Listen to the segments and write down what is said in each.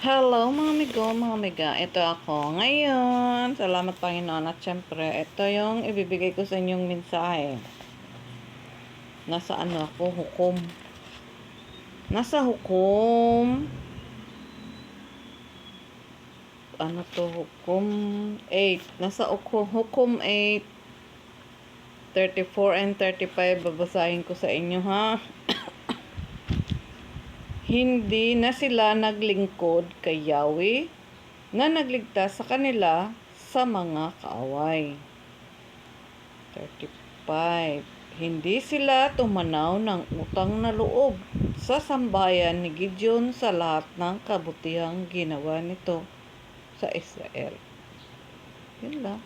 Hello mga amigo, mga amiga. Ito ako ngayon. Salamat Panginoon at syempre, ito yung ibibigay ko sa inyong mensahe. Nasa ano ako, hukom. Nasa hukom. Ano to, hukom 8. Nasa hukom 8. 34 and 35 babasahin ko sa inyo ha. Hindi na sila naglingkod kay Yahweh na nagligtas sa kanila sa mga kaaway. 35. Hindi sila tumanaw ng utang na loob sa sambayan ni Gideon sa lahat ng kabutihang ginawa nito sa Israel. Yun lang.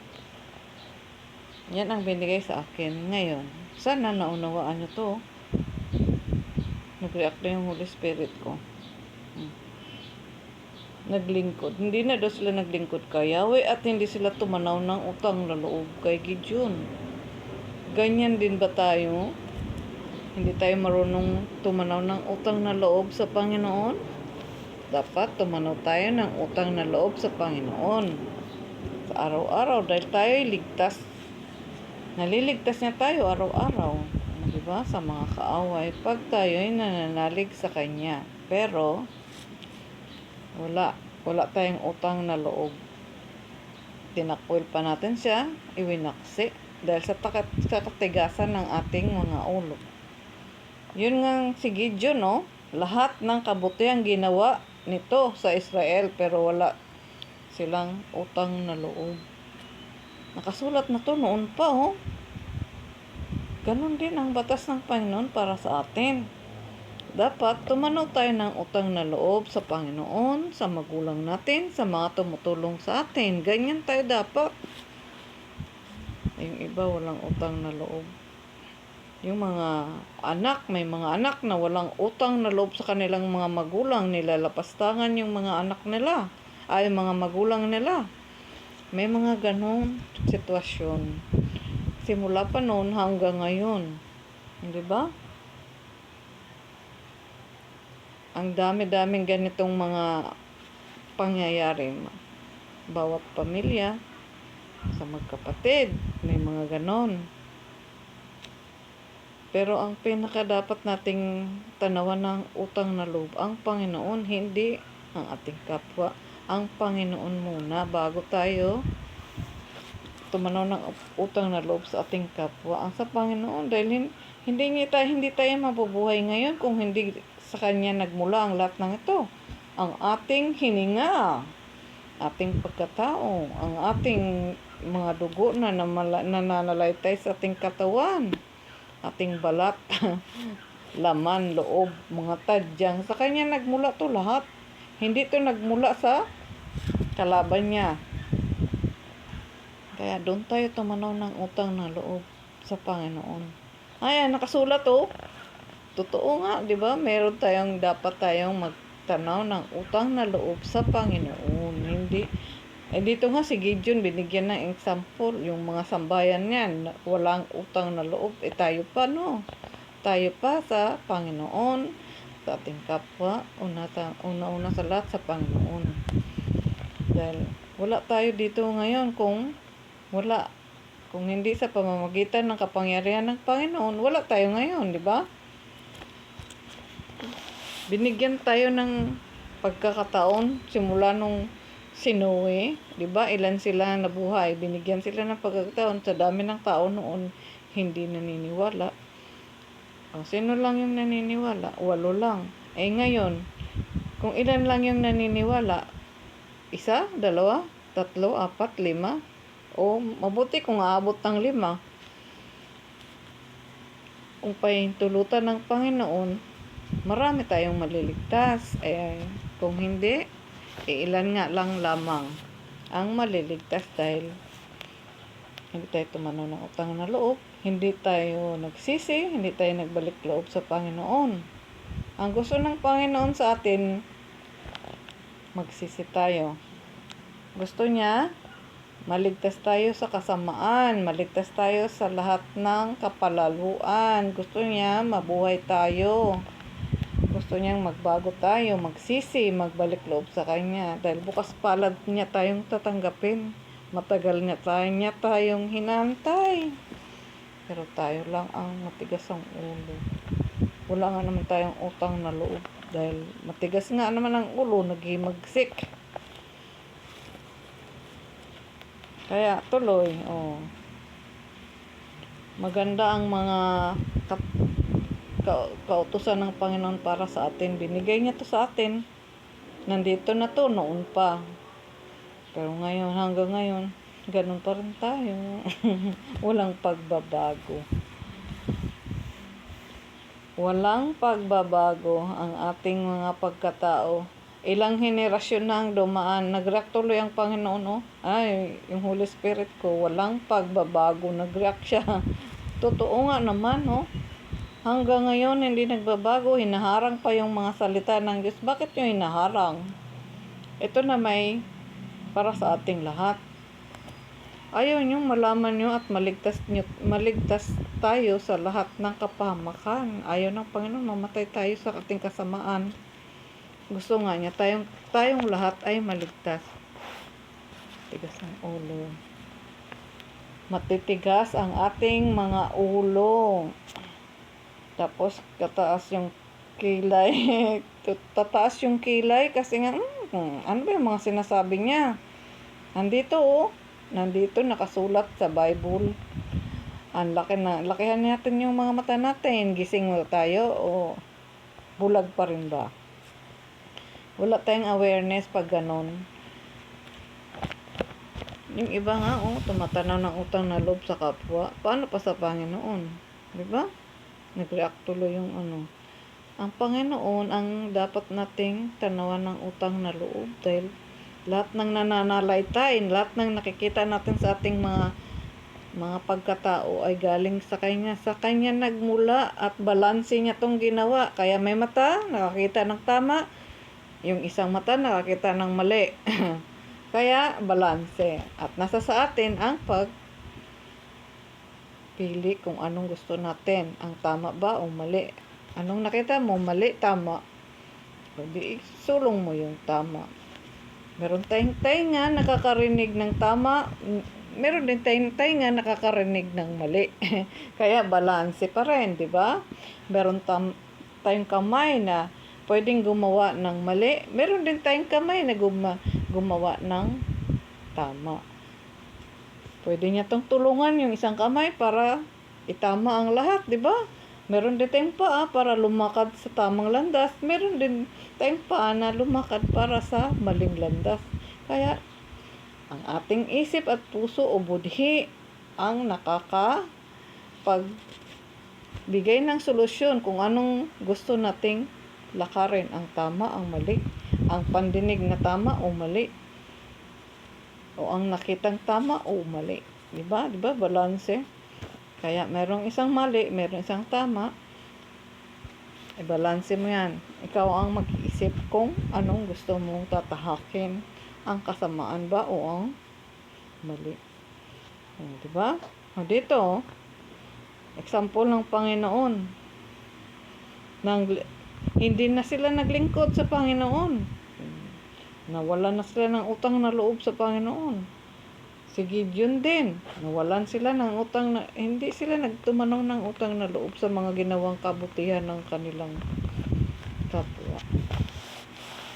Yan ang binigay sa akin ngayon. Sana naunawaan nyo to. Nag-react na yung Holy Spirit ko. Naglingkod. Hindi na daw sila naglingkod kay Yahweh at hindi sila tumanaw ng utang na loob kay Gideon. Ganyan din ba tayo? Hindi tayo marunong tumanaw ng utang na loob sa Panginoon? Dapat tumanaw tayo ng utang na loob sa Panginoon. Sa araw-araw dahil tayo ligtas. Naliligtas niya tayo araw-araw. Diba? Sa mga kaaway. Pag tayo ay nananalig sa Kanya. Pero, wala tayong utang na loob. Tinakwil pa natin siya, iwinaksi. Dahil sa katigasan ng ating mga ulo. Yun nga si Gideon, no? Lahat ng kabutihang ginawa nito sa Israel, pero wala silang utang na loob. Nakasulat na to noon pa, oh. Ganon din ang batas ng Panginoon para sa atin. Dapat tumanaw tayo ng utang na loob sa Panginoon, sa magulang natin, sa mga tumutulong sa atin. Ganyan tayo dapat. Yung iba walang utang na loob. Yung mga anak, may mga anak na walang utang na loob sa kanilang mga magulang, nilalapastangan yung mga anak nila, ay mga magulang nila. May mga ganong sitwasyon. Simula pa noon hanggang ngayon. Di ba? Ang dami-daming ganitong mga pangyayari. Bawat pamilya, sa magkapatid, may mga ganon. Pero ang pinaka dapat nating tanawan ng utang na loob, ang Panginoon, hindi ang ating kapwa. Ang Panginoon muna bago tayo tumanaw ng utang na loob sa ating kapwa. Ang sa Panginoon, dahil hindi tayo mabubuhay ngayon kung hindi sa Kanya nagmula ang lahat ng ito. Ang ating hininga, ating pagkatao, ang ating mga dugo na nananalaytay sa ating katawan, ating balat, laman, loob, mga tadyang. Sa Kanya nagmula to lahat. Hindi to nagmula sa kalaban niya. Kaya doon tayo tumanaw ng utang na loob sa Panginoon. Ayan, nakasulat oh. Totoo nga, di ba? Meron dapat tayong magtanaw ng utang na loob sa Panginoon. Hindi. Dito nga si Gideon, binigyan ng example. Yung mga sambayan niyan, walang utang na loob. Tayo pa, no? Tayo pa sa Panginoon, sa ating kapwa, una-una sa lahat sa Panginoon. Dahil wala tayo dito ngayon kung hindi sa pamamagitan ng kapangyarihan ng Panginoon, wala tayo ngayon, di ba? Binigyan tayo ng pagkakataon simula nung si Noe, di ba? Ilan sila nabuhay, binigyan sila ng pagkakataon. Sa dami ng tao noon, hindi naniniwala. Sino lang yung naniniwala? 8 lang. Ngayon, kung ilan lang yung naniniwala, 1, 2, 3, 4, 5, o mabuti kung aabot ng 5. Kung pahintulutan ng Panginoon, marami tayong maliligtas. Kung hindi, ilan nga lang lamang ang maliligtas dahil hindi tayo tumanaw ng utang na loob, hindi tayo nagsisi, hindi tayo nagbalik loob sa Panginoon. Ang gusto ng Panginoon sa atin, magsisi tayo. Gusto niya, maligtas tayo sa kasamaan, maligtas tayo sa lahat ng kapalaluan. Gusto niya, mabuhay tayo. Gusto niyang magbago tayo, magsisi, magbalik loob sa Kanya. Dahil bukas palad niya tayong tatanggapin. Matagal niya tayong hinantay. Pero tayo lang ang matigas ang ulo. Wala nga naman tayong utang na loob. Dahil matigas nga naman ang ulo, naghimagsik. Kaya tuloy, maganda ang mga kautusan ng Panginoon para sa atin. Binigay niya to sa atin. Nandito na to, noon pa. Pero ngayon, hanggang ngayon, ganun pa rin tayo. Walang pagbabago. Walang pagbabago ang ating mga pagkatao. Ilang henerasyon na ang dumaan. Nag-react tuloy ang Panginoon. Ay, yung Holy Spirit ko, walang pagbabago. Nag-react siya. Totoo nga naman, Hanggang ngayon, hindi nagbabago. Hinaharang pa yung mga salita ng Diyos. Bakit yung hinaharang? Ito na may para sa ating lahat. Ayaw nyo malaman nyo at maligtas tayo sa lahat ng kapahamakan. Ayaw ng Panginoon mamatay tayo sa ating kasamaan. Gusto nga niya tayong lahat ay maligtas. Tigas ng ulo. Matitigas ang ating mga ulo. Tapos kataas yung kilay. Tataas yung kilay kasi nga, ano ba yung mga sinasabi niya? Nandito nakasulat sa Bible. Lakihan natin yung mga mata natin. Gising mo tayo o bulag pa rin ba? Wala tayong awareness pag ganon. Yung iba nga, tumatanaw ng utang na loob sa kapwa. Paano pa sa Panginoon? Diba? Nag-react tuloy yung Ang Panginoon ang dapat nating tanawan ng utang na loob dahil lahat ng nananalaytayin, lahat ng nakikita natin sa ating mga pagkatao ay galing sa Kanya. Sa Kanya nagmula at balanse niya tong ginawa. Kaya may mata, nakakita ng tama. Yung isang mata, nakakita ng mali. Kaya balanse. At nasa sa atin ang pili kung anong gusto natin. Ang tama ba o mali? Anong nakita mo? Mali, tama. Hindi, sulong mo yung tama. Meron tayong tainga nakakarinig ng tama. Meron din tayong tainga nakakarinig ng mali. Kaya balanse pa rin, di ba? Meron tayong kamay na pwedeng gumawa ng mali. Meron din tayong kamay na gumawa ng tama. Pwede niya tong tulungan yung isang kamay para itama ang lahat, di ba? Meron din tayong paa para lumakad sa tamang landas. Meron din tayong paa na lumakad para sa maling landas. Kaya, ang ating isip at puso o budhi ang nakakapagbigay ng solusyon kung anong gusto nating lakarin. Ang tama, ang mali. Ang pandinig na tama o mali. O ang nakitang tama o mali. Diba? Diba? Balanse. Kaya merong isang mali, merong isang tama. Balanse mo yan. Ikaw ang mag-iisip kung anong gusto mong tatahakin. Ang kasamaan ba o ang mali. Diba? Dito, example ng Panginoon. Hindi na sila naglingkod sa Panginoon. Nawala na sila ng utang na loob sa Panginoon. Si Gideon din. Nawalan sila ng utang na... Hindi sila nagtumanong ng utang na loob sa mga ginawang kabutihan ng kanilang kapwa.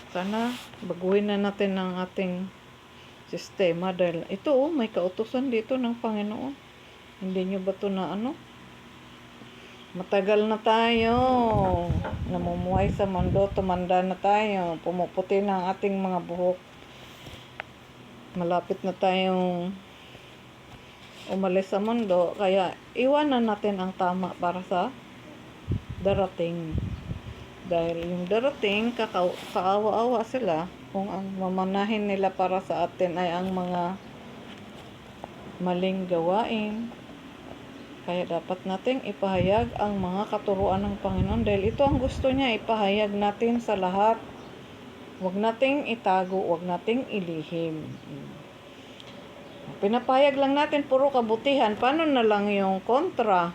Sana baguhin na natin ang ating sistema dahil ito may kautusan dito ng Panginoon. Hindi nyo ba ito na Matagal na tayo namumuhay sa mundo, tumanda na tayo, pumuputi na ang ating mga buhok. Malapit na tayong umalis sa mundo, kaya iwanan natin ang tama para sa darating. Dahil yung darating, kaawa-awa sila kung ang mamanahin nila para sa atin ay ang mga maling gawain. Kaya dapat nating ipahayag ang mga katuruan ng Panginoon dahil ito ang gusto niya, ipahayag natin sa lahat. Huwag nating itago, huwag nating ilihim. Pinapahayag lang natin puro kabutihan. Paano na lang yung kontra?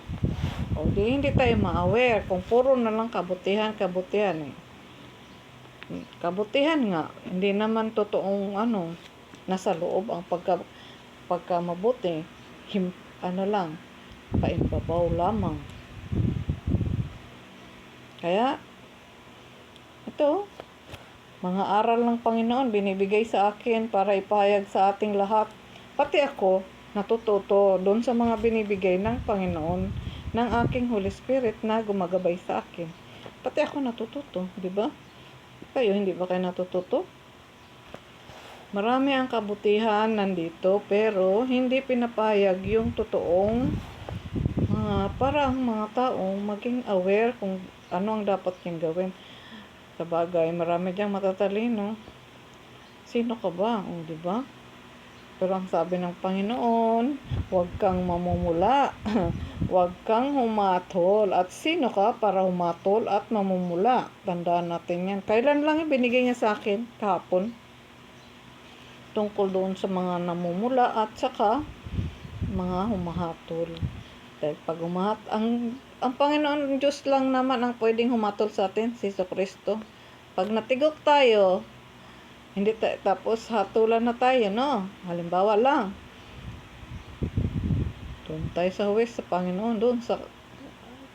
O hindi tayo ma-aware kung puro na lang kabutihan. kabutihan nga. Hindi naman totoong nasa loob ang pagka mabuti. Lang, paimbabaw lamang. Kaya, ito, mga aral ng Panginoon binibigay sa akin para ipahayag sa ating lahat. Pati ako, natututo doon sa mga binibigay ng Panginoon ng aking Holy Spirit na gumagabay sa akin. Pati ako natututo, di ba? Kayo, hindi ba kayo natututo? Marami ang kabutihan nandito, pero hindi pinapahayag yung totoong para ang mga taong maging aware kung ano ang dapat niyang gawin. Sabagay, marami diyang matatalino. Sino ka ba? Di ba? Pero ang sabi ng Panginoon, huwag kang mamumula. Huwag kang humatol. At sino ka para humatol at mamumula? Tandaan natin yan. Kailan lang binigay niya sa akin? Kahapon. Tungkol doon sa mga namumula at saka mga humahatol. Dahil pag ang Panginoon Diyos lang naman ang pwedeng humatol sa atin, si Jesucristo. Pag natigok tayo, hindi tapos hatulan na tayo, no? Halimbawa lang, doon tayo sa huwes sa Panginoon, doon sa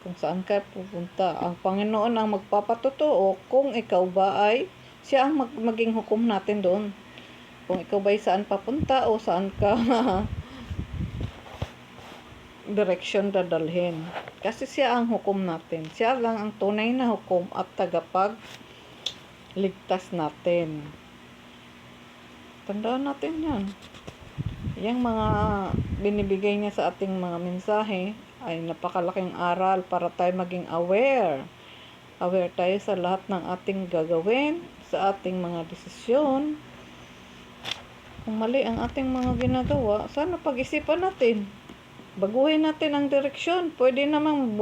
kung saan ka pupunta. Ang Panginoon ang magpapatotoo kung ikaw ba ay siya ang maging hukom natin doon. Kung ikaw ba ay saan papunta o saan ka direksyon dadalhin. Kasi siya ang hukom natin. Siya lang ang tunay na hukom at tagapagligtas natin. Tandaan natin yan. Yung mga binibigay niya sa ating mga mensahe ay napakalaking aral para tayo maging aware. Aware tayo sa lahat ng ating gagawin, sa ating mga desisyon. Kung mali ang ating mga ginagawa, sana pag-isipan natin. Baguhin natin ang direksyon. Pwede namang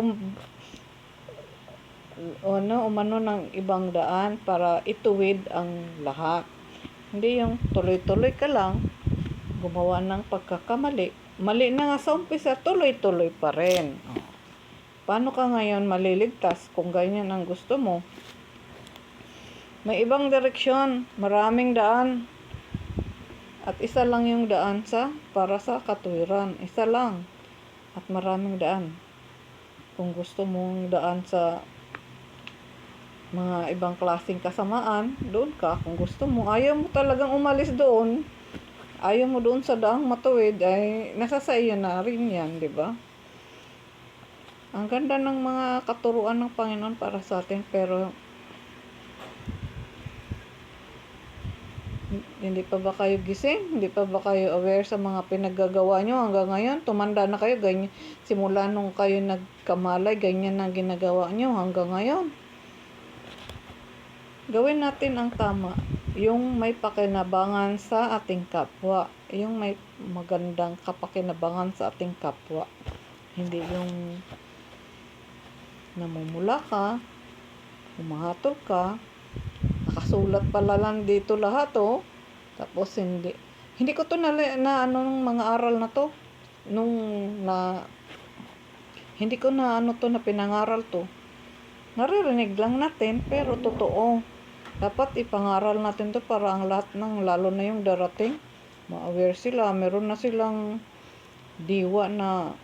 umano ng ibang daan para ituwid ang lahat. Hindi yung tuloy-tuloy ka lang, gumawa ng pagkakamali. Mali na nga sa umpisa, tuloy-tuloy pa rin. Paano ka ngayon maliligtas kung ganyan ang gusto mo? May ibang direksyon, maraming daan. At isa lang yung daan para sa katuwiran. Isa lang. At maraming daan. Kung gusto mong daan sa mga ibang klaseng kasamaan, doon ka. Kung gusto mo, ayaw mo talagang umalis doon, ayaw mo doon sa daang matuwid, ay nasa sa iyo na rin yan, di ba? Ang ganda ng mga katuruan ng Panginoon para sa atin, pero hindi pa ba kayo gising? Hindi pa ba kayo aware sa mga pinaggagawa nyo hanggang ngayon? Tumanda na kayo, ganyan. Simula nung kayo nagkamalay, ganyan ang ginagawa nyo hanggang ngayon. Gawin natin ang tama. Yung may pakinabangan sa ating kapwa. Yung may magandang kapakinabangan sa ating kapwa. Hindi yung namumula ka, humahatol ka, nakasulat pala lang dito lahat, tapos hindi ko to nung mga aral na to hindi ko na na pinangaral to. Naririnig lang natin, pero totoo. Dapat ipangaral natin to para ang lahat lalo na yung darating, ma-aware sila, meron na silang diwa na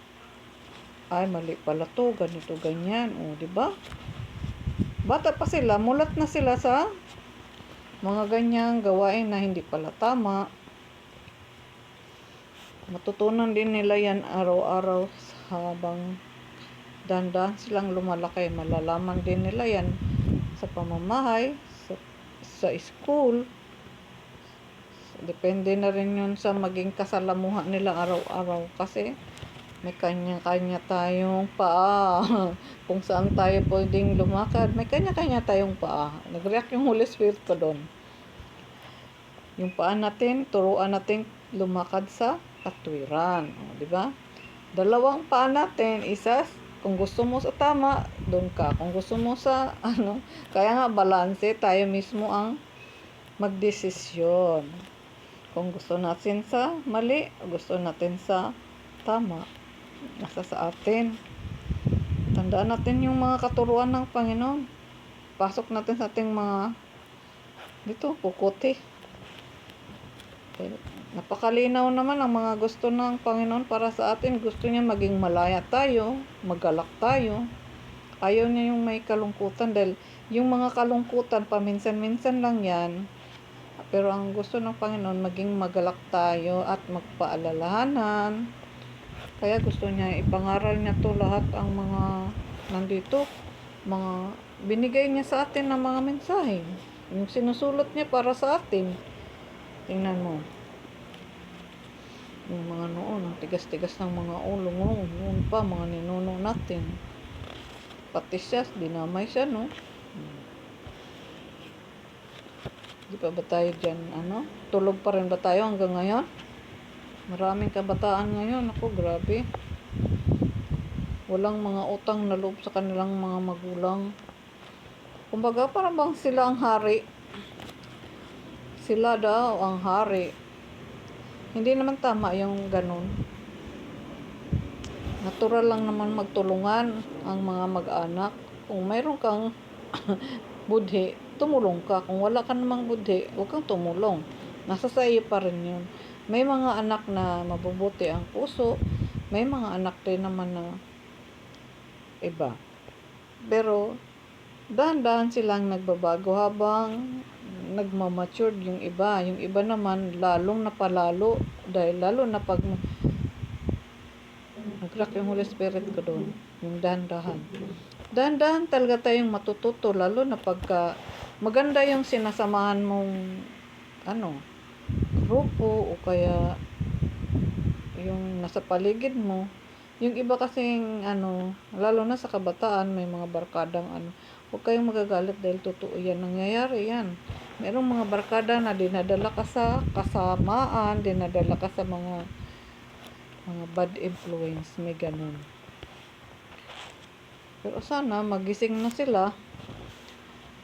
ay mali pala to, ganito ganyan, di ba? Bata pa sila, mulat na sila sa mga ganyang gawain na hindi pala tama. Matutunan din nila yan araw-araw habang dahan-dahan silang lumalaki. Malalaman din nila yan sa pamamahay, sa school. Depende na rin yun sa maging kasalamuhan nila araw-araw. Kasi may kanya-kanya tayong paa. Kung saan tayo pwedeng lumakad, may kanya-kanya tayong paa. Nag-react yung Holy Spirit ko doon. Yung paa natin, turuan natin lumakad sa katwiran. Di ba? Dalawang paa natin, isa, kung gusto mo sa tama, doon ka. Kung gusto mo sa, kaya nga balanse, tayo mismo ang magdesisyon. Kung gusto natin sa mali, gusto natin sa tama, nasa sa atin. Tandaan natin yung mga katuruan ng Panginoon. Pasok natin sa ating mga Dito, kukuti. Eh, napakalinaw naman ang mga gusto ng Panginoon para sa atin. Gusto niya maging malaya tayo, magalak tayo. Ayaw niya yung may kalungkutan dahil yung mga kalungkutan, paminsan-minsan lang yan. Pero ang gusto ng Panginoon, maging magalak tayo at magpaalalahanan. Kaya gusto niya, ipangaral niya to lahat ang mga nandito. Mga binigay niya sa atin ng mga mensahe. Yung sinusulot niya para sa atin. Tingnan mo. Yung mga noon, ang tigas-tigas ng mga ulo mo. Noon pa, mga ninuno natin. Pati siya, dinamay siya, no? Di pa ba tayo dyan, tulog pa rin ba tayo hanggang ngayon? Maraming kabataan ngayon, ako, grabe. Walang mga utang na loob sa kanilang mga magulang. Kumbaga, parang bang sila ang hari. Sila daw ang hari. Hindi naman tama yung ganun. Natural lang naman magtulungan ang mga mag-anak. Kung mayroon kang budhi, tumulong ka. Kung wala ka namang budhi, huwag kang tumulong. Nasa sa iyo pa rin yun. May mga anak na mabubuti ang puso. May mga anak din naman na iba. Pero, dahan-dahan silang nagbabago habang nagmamature yung iba. Yung iba naman, lalong napalalo. Dahil lalo na pag nag-rock yung Holy Spirit ko doon. Yung dahan-dahan. Dahan-dahan talaga tayong matututo. Lalo na pagka maganda yung sinasamahan mong grupo o kaya yung nasa paligid mo. Yung iba kasing lalo na sa kabataan, may mga barkadang huwag kayong magagalit dahil totoo yan. Nangyayari yan. Merong mga barkada na dinadala ka sa kasamaan, dinadala ka sa mga bad influence, may ganun. Pero sana magising na sila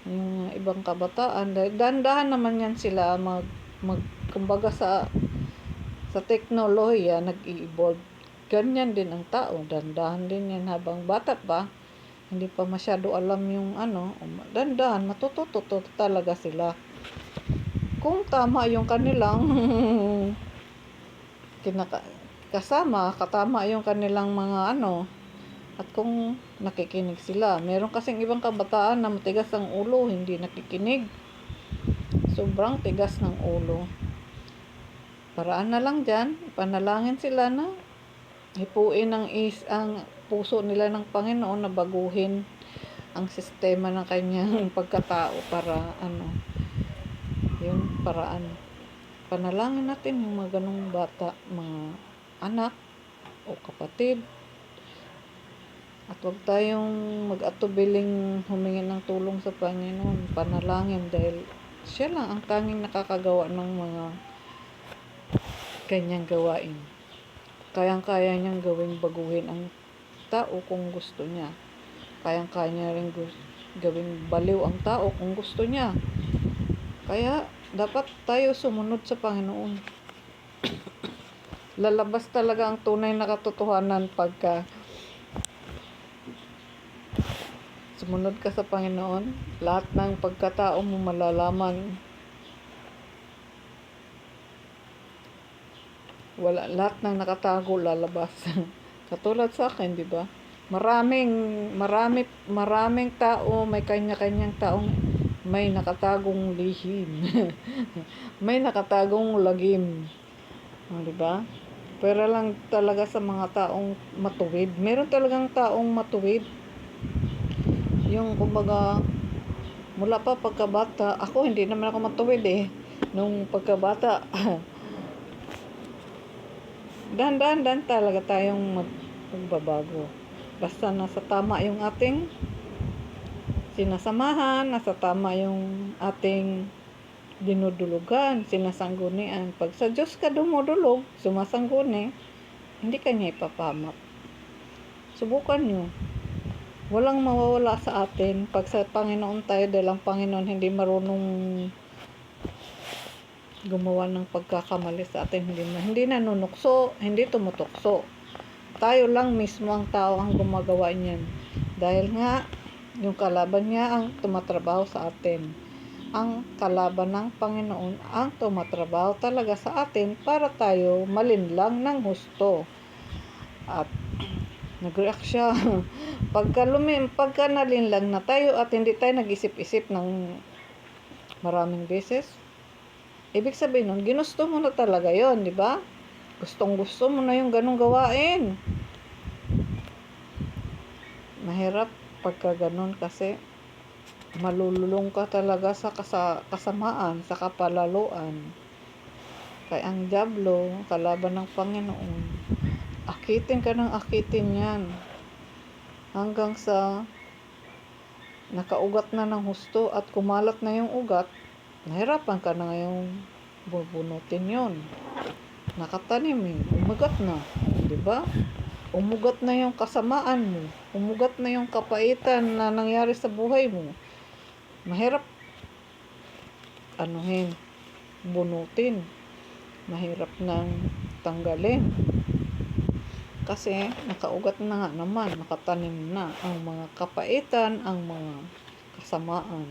yung ibang kabataan dahil dahan-dahan naman yan sila kumbaga sa teknolohiya nag-i-evolve. Ganyan din ang tao, dahan-dahan din yan habang bata pa, hindi pa masyado alam yung dahan-dahan matututo talaga sila. Kung tama yung kanilang katama yung kanilang mga at kung nakikinig sila. Meron kasing ibang kabataan na matigas ang ulo, hindi nakikinig. Sobrang tigas ng ulo. Paraan na lang dyan, ipanalangin sila na hipuin ang puso nila ng Panginoon na baguhin ang sistema ng kanyang pagkatao para yung paraan. Panalangin natin yung mga ganong bata, mga anak o kapatid. At huwag tayong mag-atubiling humingi ng tulong sa Panginoon. Panalangin dahil siya lang ang tanging nakakagawa ng mga kanyang gawain. Kayang-kaya niyang gawing baguhin ang tao kung gusto niya. Kayang-kaya niya rin gawing baliw ang tao kung gusto niya. Kaya dapat tayo sumunod sa Panginoon. Lalabas talaga ang tunay na katotohanan pagka sumunod ka sa Panginoon. Lahat ng pagkatao mo malalaman. Lahat ng nakatago lalabas. Katulad sa akin, di ba? Maraming tao, may kanya-kanyang taong may nakatagong lihim. May nakatagong lagim. Di ba? Pero lang talaga sa mga taong matuwid. Meron talagang taong matuwid. Yung kumbaga, mula pa pagkabata, ako hindi naman ako matuwid nung pagkabata, dahan-dahan talaga tayong magbabago. Basta nasa tama yung ating sinasamahan, nasa tama yung ating dinudulugan, sinasanggunian. Pag sa Diyos ka dumudulog, sumasangguni, hindi ka niya ipapahamak. Subukan nyo. Walang mawawala sa atin pag sa Panginoon tayo dahil ang Panginoon hindi marunong gumawa ng pagkakamali sa atin. Hindi nanunukso, hindi tumutukso. Tayo lang mismo ang tao ang gumagawa niyan. Dahil nga, yung kalaban niya ang tumatrabaho sa atin. ang kalaban ng Panginoon ang tumatrabaho talaga sa atin para tayo malinlang ng husto. At nag-react siya. Pagka nalinlang na tayo at hindi tayo nag-isip-isip ng maraming beses, ibig sabihin nun, ginusto mo na talaga yon, di ba? Gustong-gusto mo na yung ganong gawain. Mahirap pagka ganon kasi malululong ka talaga sa kasamaan, sa kapalaluan. Kaya ang diablo, kalaban ng Panginoon, akitin ka ng akitin yan. Hanggang sa nakaugat na ng husto at kumalat na yung ugat, nahirapan ka na ngayong bubunutin yon. Nakatanim umugat na, di ba? Umugat na yung kasamaan mo, umugat na yung kapaitan na nangyari sa buhay mo. Mahirap bunutin. Mahirap nang tanggalin. Kasi nakaugat na nga naman, nakatanim na ang mga kapaitan, ang mga kasamaan.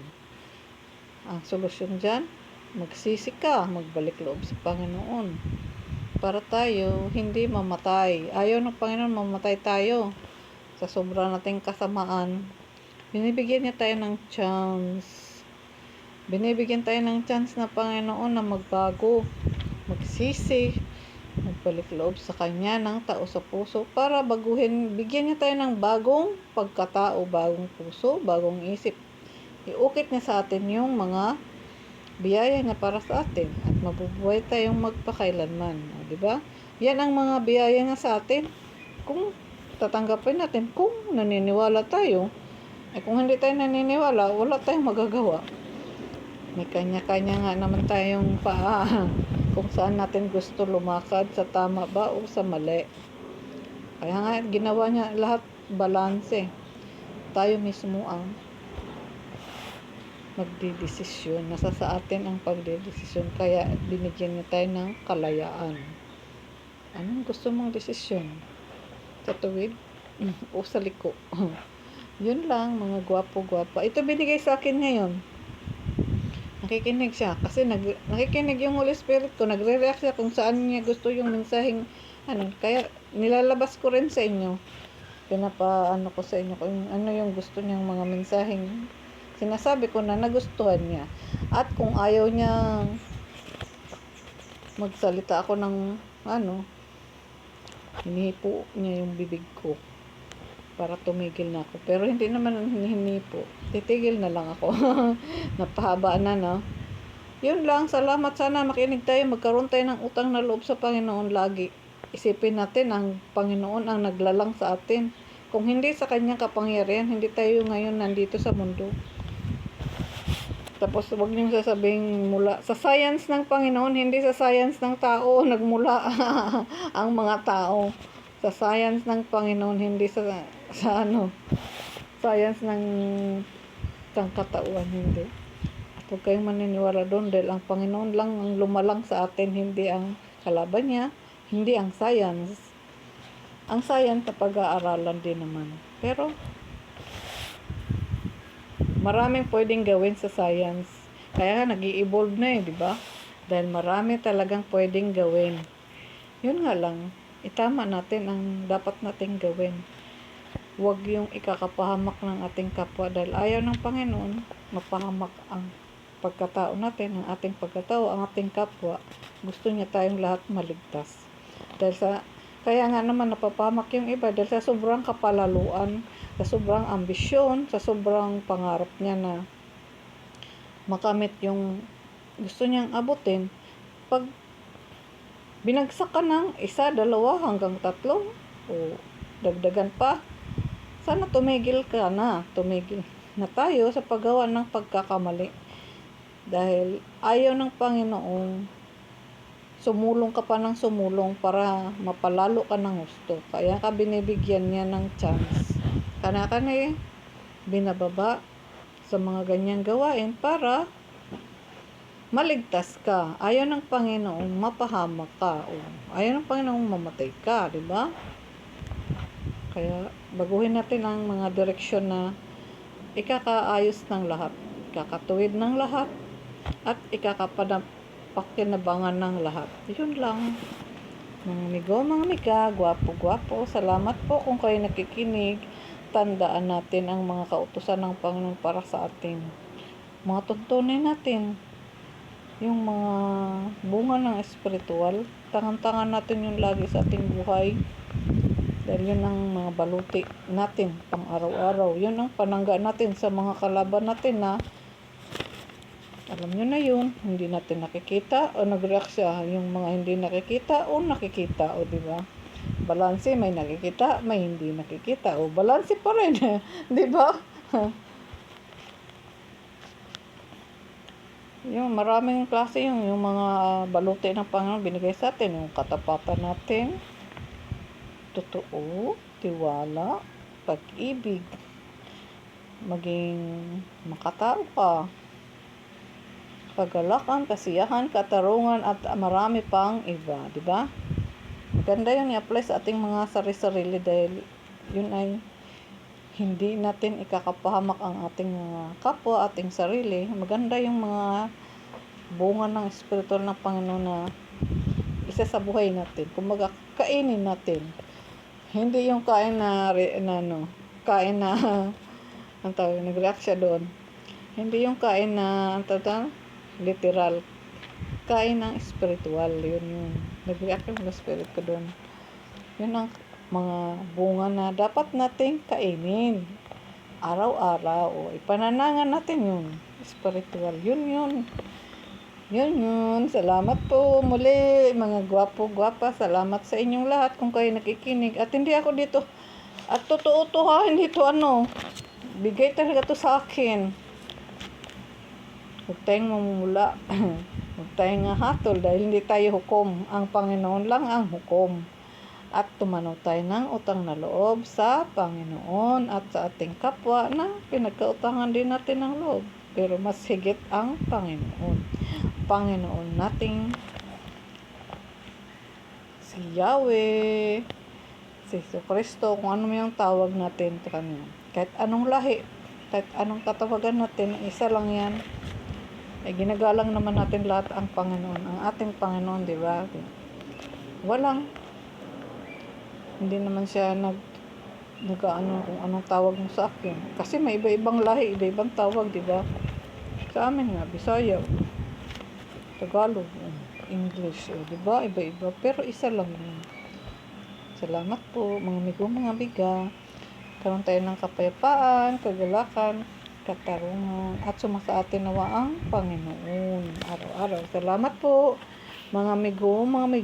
Ang solusyon dyan, magsisi ka, magbalik loob sa Panginoon. Para tayo hindi mamatay. Ayaw ng Panginoon mamatay tayo sa sobra nating kasamaan. Binibigyan niya tayo ng chance. Binibigyan tayo ng chance na Panginoon na magbago, magsisi, magbalik loob sa Kanya ng tao sa puso para baguhin, bigyan niya tayo ng bagong pagkatao, bagong puso, bagong isip. Iukit niya sa atin yung mga biyaya niya para sa atin at mabubuhay tayong magpakailanman. Diba? Yan ang mga biyaya niya sa atin. Kung tatanggapin natin, kung naniniwala tayo, kung hindi tayo naniniwala, wala tayong magagawa. May kanya-kanya nga naman tayong paa kung saan natin gusto lumakad, sa tama ba o sa mali. Kaya nga ginawa niya lahat balanse. Tayo mismo ang magdidesisyon. Nasa sa atin ang pagdidesisyon. Kaya binigyan niya tayo ng kalayaan. Anong gusto mong desisyon? Sa tuwid o sa liko? Yun lang, mga gwapo-gwapa. Ito binigay sa akin ngayon. Nakikinig siya. Kasi nakikinig yung Holy Spirit ko. Nagre-react siya kung saan niya gusto yung mensaheng Kaya nilalabas ko rin sa inyo. Pinapaano ko sa inyo kung ano yung gusto niyang mga mensaheng sinasabi ko na nagustuhan niya. At kung ayaw niya magsalita ako ng hinihipo niya yung bibig ko para tumigil na ako. Pero hindi naman hinihipo. Titigil na lang ako. Napahaba na, no? Yun lang. Salamat. Sana makinig tayo. Magkaroon tayo ng utang na loob sa Panginoon lagi. Isipin natin ang Panginoon ang naglalang sa atin. Kung hindi sa kanyang kapangyarihan, hindi tayo ngayon nandito sa mundo. Tapos huwag niyong sasabing mula sa science ng Panginoon, hindi sa science ng tao nagmula ang mga tao. Sa science ng Panginoon, hindi sa science ng sangkatauhan, hindi. At huwag kayong maniniwala doon dahil ang Panginoon lang ang lumalang sa atin, hindi ang kalaban niya, hindi ang science. Ang science na pag-aaralan din naman. Pero maraming pwedeng gawin sa science. Kaya nag-i-evolve na di ba? Dahil marami talagang pwedeng gawin. Yun nga lang, itama natin ang dapat nating gawin. Huwag yung ikakapahamak ng ating kapwa dahil ayaw ng Panginoon mapahamak ang pagkatao natin, ang ating pagkatao, ang ating kapwa. Gusto niya tayong lahat maligtas. Kaya nga naman napapahamak yung iba dahil sa sobrang kapalaluan, sa sobrang ambisyon, sa sobrang pangarap niya na makamit yung gusto niyang abutin. Pag binagsak ka ng 1, 2, hanggang 3 o dagdagan pa, sana tumigil ka na. Tumigil na tayo sa paggawa ng pagkakamali. Dahil ayaw ng Panginoong sumulong ka pa ng sumulong para mapalalo ka ng gusto. Kaya ka binibigyan niya ng chance. Kana-kana binababa sa mga ganyang gawain para maligtas ka. Ayaw ng Panginoong mapahamak ka. O ayaw ng Panginoong mamatay ka, di ba? Kaya baguhin natin ang mga direksyon na ikakaayos ng lahat, kakatuwid ng lahat, at ikakapakinabangan ng lahat. Yun lang. Mga amigo, mga amiga, gwapo-gwapo, salamat po kung kayo nakikinig. Tandaan natin ang mga kautusan ng Panginoon para sa atin. Mga tuntunin natin yung mga bunga ng espiritual. Tangan-tangan natin yung lagi sa ating buhay. Dahil yun ang mga baluti natin pang araw-araw. Yun ang panangga natin sa mga kalaban natin na alam nyo na yun, hindi natin nakikita o nag-react siya. Yung mga hindi nakikita o nakikita, o diba? Balanse, may nakikita, may hindi nakikita. O balanse pa rin, diba? Yung maraming klase yung mga baluti ng Panginoon binigay sa atin. Yung katapatan natin, totoo, tiwala, pag-ibig, maging makatao ka, kagalakan, kasiyahan, katarungan, at marami pang iba, di ba? Maganda yun i-apply sa ating mga sarili-sarili dahil yun ay hindi natin ikakapahamak ang ating mga kapwa, ating sarili. Maganda yung mga bunga ng espiritual ng Panginoon na isa sa buhay natin. Kumbaga, kainin natin. Hindi yung kain na kain na ang tawag, nag-react siya doon. Hindi yung kain na literal, kain ng spiritual, yun nag-react yung spirit ko doon. Yun ang mga bunga na dapat nating kainin araw-araw, o ipananangan natin yun spiritual, yun. Salamat po muli mga gwapo-gwapa, salamat sa inyong lahat kung kayo nakikinig. At hindi ako dito, at totoo to ha, hindi to bigay talaga to sa akin. Huwag tayong mamumula. Huwag tayong hatol dahil hindi tayo hukom. Ang Panginoon lang ang hukom. At tumanaw tayo ng utang na loob sa Panginoon at sa ating kapwa na pinagkautangan din natin ng loob. Pero mas higit ang Panginoon. Panginoon nating si Yahweh, si Kristo, kung ano yung tawag natin sa Kanya. Kahit anong lahi, kahit anong katawagan natin, isa lang yan. Ay ginagalang naman natin lahat ang Panginoon, ang ating Panginoon, di ba? Hindi naman siya kung anong tawag mo sa akin. Kasi may iba-ibang lahi, iba-ibang tawag, di ba? Sa amin nga, Bisaya, Tagalog, English, di ba? Iba-iba, pero isa lang yun. Salamat po, mga amigo, mga biga. Karoon tayo ng kapayapaan, kagalakan, katarungan, at sumasa atin nawa ang Panginoon araw-araw. Salamat po, mga amigo, mga amigo.